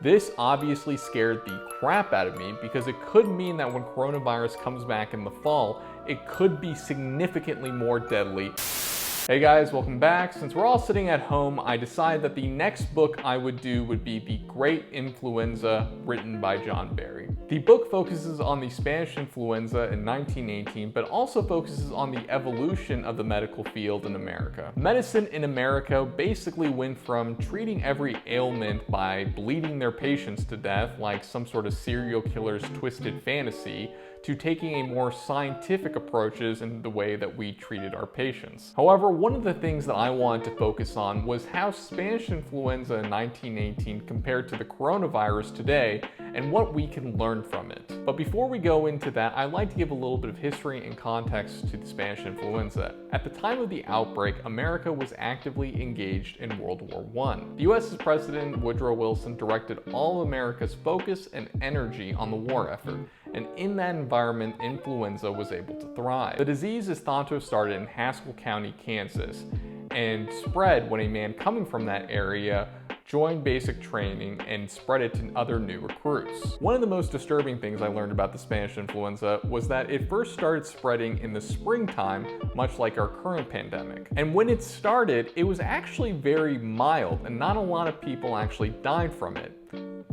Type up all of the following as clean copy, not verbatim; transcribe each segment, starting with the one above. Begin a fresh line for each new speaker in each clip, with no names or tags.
This obviously scared the crap out of me because it could mean that when coronavirus comes back in the fall, it could be significantly more deadly. Hey guys, welcome back. Since we're all sitting at home, I decided that the next book I would do would be The Great Influenza, written by John Barry. The book focuses on the Spanish influenza in 1918, but also focuses on the evolution of the medical field in America. Medicine in America basically went from treating every ailment by bleeding their patients to death like some sort of serial killer's twisted fantasy, to taking a more scientific approaches in the way that we treated our patients. However, one of the things that I wanted to focus on was how Spanish influenza in 1918 compared to the coronavirus today and what we can learn from it. But before we go into that, I'd like to give a little bit of history and context to the Spanish influenza. At the time of the outbreak, America was actively engaged in World War I. The US's President Woodrow Wilson directed all of America's focus and energy on the war effort, and in that environment, influenza was able to thrive. The disease is thought to have started in Haskell County, Kansas, and spread when a man coming from that area joined basic training and spread it to other new recruits. One of the most disturbing things I learned about the Spanish influenza was that it first started spreading in the springtime, much like our current pandemic. And when it started, it was actually very mild, and not a lot of people actually died from it.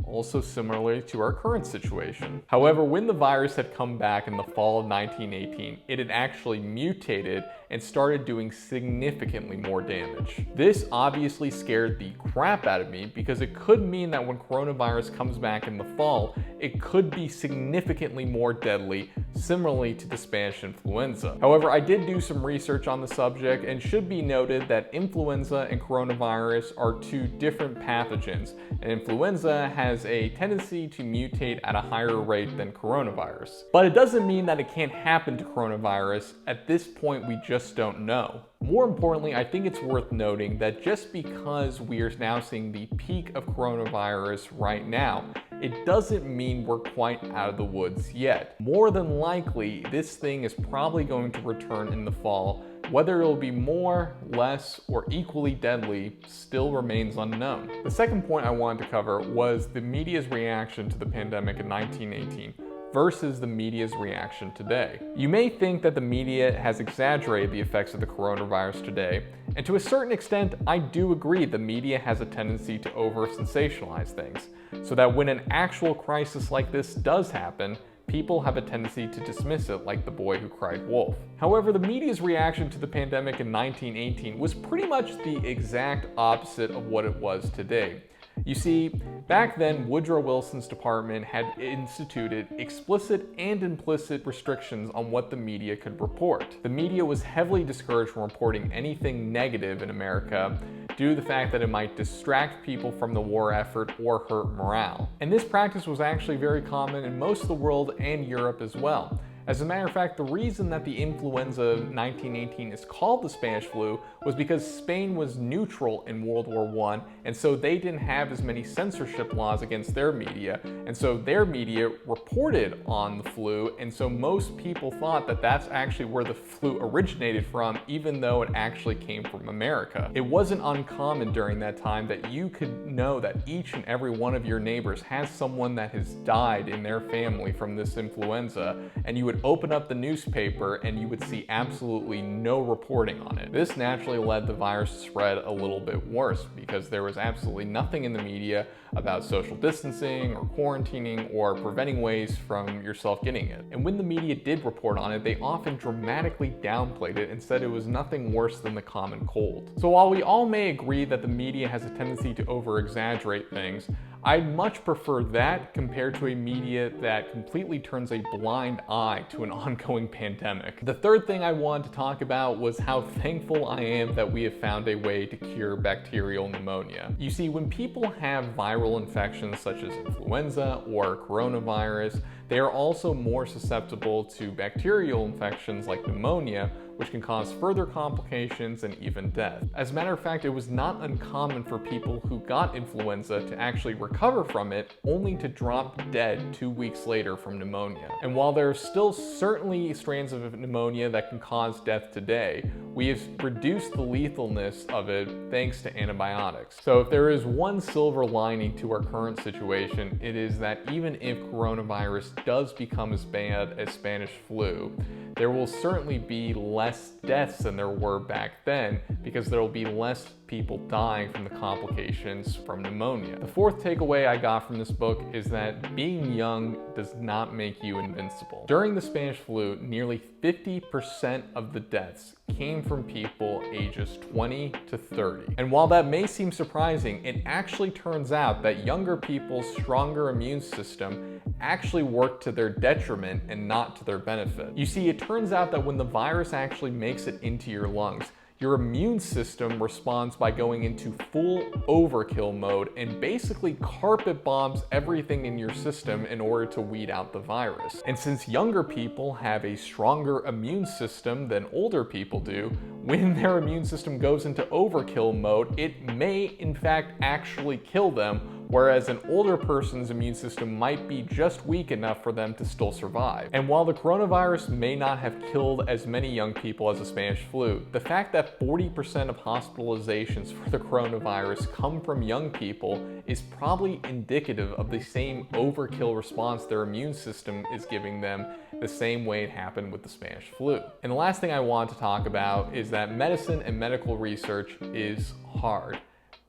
Also similarly to our current situation. However, when the virus had come back in the fall of 1918, it had actually mutated and started doing significantly more damage. This obviously scared the crap out of me because it could mean that when coronavirus comes back in the fall, it could be significantly more deadly, similarly to the Spanish influenza. However, I did do some research on the subject, and should be noted that influenza and coronavirus are two different pathogens, and influenza has a tendency to mutate at a higher rate than coronavirus. But it doesn't mean that it can't happen to coronavirus. At this point, we just don't know. More importantly, I think it's worth noting that just because we are now seeing the peak of coronavirus right now, it doesn't mean we're quite out of the woods yet. More than likely, this thing is probably going to return in the fall. Whether it'll be more, less, or equally deadly still remains unknown. The second point I wanted to cover was the media's reaction to the pandemic in 1918 versus the media's reaction today. You may think that the media has exaggerated the effects of the coronavirus today, and to a certain extent, I do agree the media has a tendency to over-sensationalize things, so that when an actual crisis like this does happen, people have a tendency to dismiss it like the boy who cried wolf. However, the media's reaction to the pandemic in 1918 was pretty much the exact opposite of what it was today. You see, back then, Woodrow Wilson's department had instituted explicit and implicit restrictions on what the media could report. The media was heavily discouraged from reporting anything negative in America due to the fact that it might distract people from the war effort or hurt morale. And this practice was actually very common in most of the world and Europe as well. As a matter of fact, the reason that the influenza of 1918 is called the Spanish flu was because Spain was neutral in World War I, and so they didn't have as many censorship laws against their media, and so their media reported on the flu, and so most people thought that that's actually where the flu originated from, even though it actually came from America. It wasn't uncommon during that time that you could know that each and every one of your neighbors has someone that has died in their family from this influenza, and you would open up the newspaper and you would see absolutely no reporting on it. This naturally led the virus to spread a little bit worse because there was absolutely nothing in the media about social distancing or quarantining or preventing ways from yourself getting it. And when the media did report on it, they often dramatically downplayed it and said it was nothing worse than the common cold. So while we all may agree that the media has a tendency to over-exaggerate things, I'd much prefer that compared to a media that completely turns a blind eye to an ongoing pandemic. The third thing I wanted to talk about was how thankful I am that we have found a way to cure bacterial pneumonia. You see, when people have viral infections such as influenza or coronavirus, they are also more susceptible to bacterial infections like pneumonia, which can cause further complications and even death. As a matter of fact, it was not uncommon for people who got influenza to actually recover from it, only to drop dead 2 weeks later from pneumonia. And while there are still certainly strains of pneumonia that can cause death today, we have reduced the lethalness of it thanks to antibiotics. So if there is one silver lining to our current situation, it is that even if coronavirus does become as bad as Spanish flu, there will certainly be less deaths than there were back then because there will be less people dying from the complications from pneumonia. The fourth takeaway I got from this book is that being young does not make you invincible. During the Spanish flu, nearly 50% of the deaths came from people ages 20 to 30. And while that may seem surprising, it actually turns out that younger people's stronger immune system actually worked to their detriment and not to their benefit. You see, it turns out that when the virus actually makes it into your lungs, your immune system responds by going into full overkill mode and basically carpet bombs everything in your system in order to weed out the virus. And since younger people have a stronger immune system than older people do, when their immune system goes into overkill mode, it may in fact actually kill them, whereas an older person's immune system might be just weak enough for them to still survive. And while the coronavirus may not have killed as many young people as the Spanish flu, the fact that 40% of hospitalizations for the coronavirus come from young people is probably indicative of the same overkill response their immune system is giving them, the same way it happened with the Spanish flu. And the last thing I want to talk about is that medicine and medical research is hard.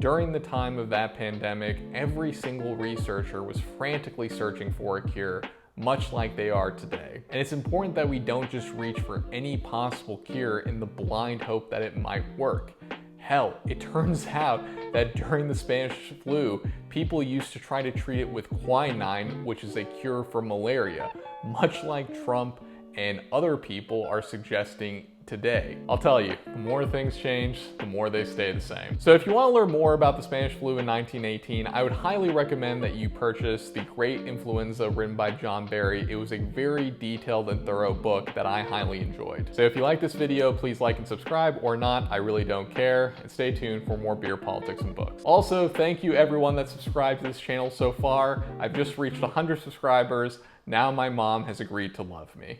During the time of that pandemic, every single researcher was frantically searching for a cure, much like they are today. And it's important that we don't just reach for any possible cure in the blind hope that it might work. Hell, it turns out that during the Spanish flu, people used to try to treat it with quinine, which is a cure for malaria, much like Trump and other people are suggesting today. I'll tell you, the more things change, the more they stay the same. So if you want to learn more about the Spanish flu in 1918, I would highly recommend that you purchase The Great Influenza written by John Barry. It was a very detailed and thorough book that I highly enjoyed. So if you like this video, please like and subscribe, or not, I really don't care. And stay tuned for more beer, politics, and books. Also, thank you everyone that subscribed to this channel so far. I've just reached 100 subscribers. Now my mom has agreed to love me.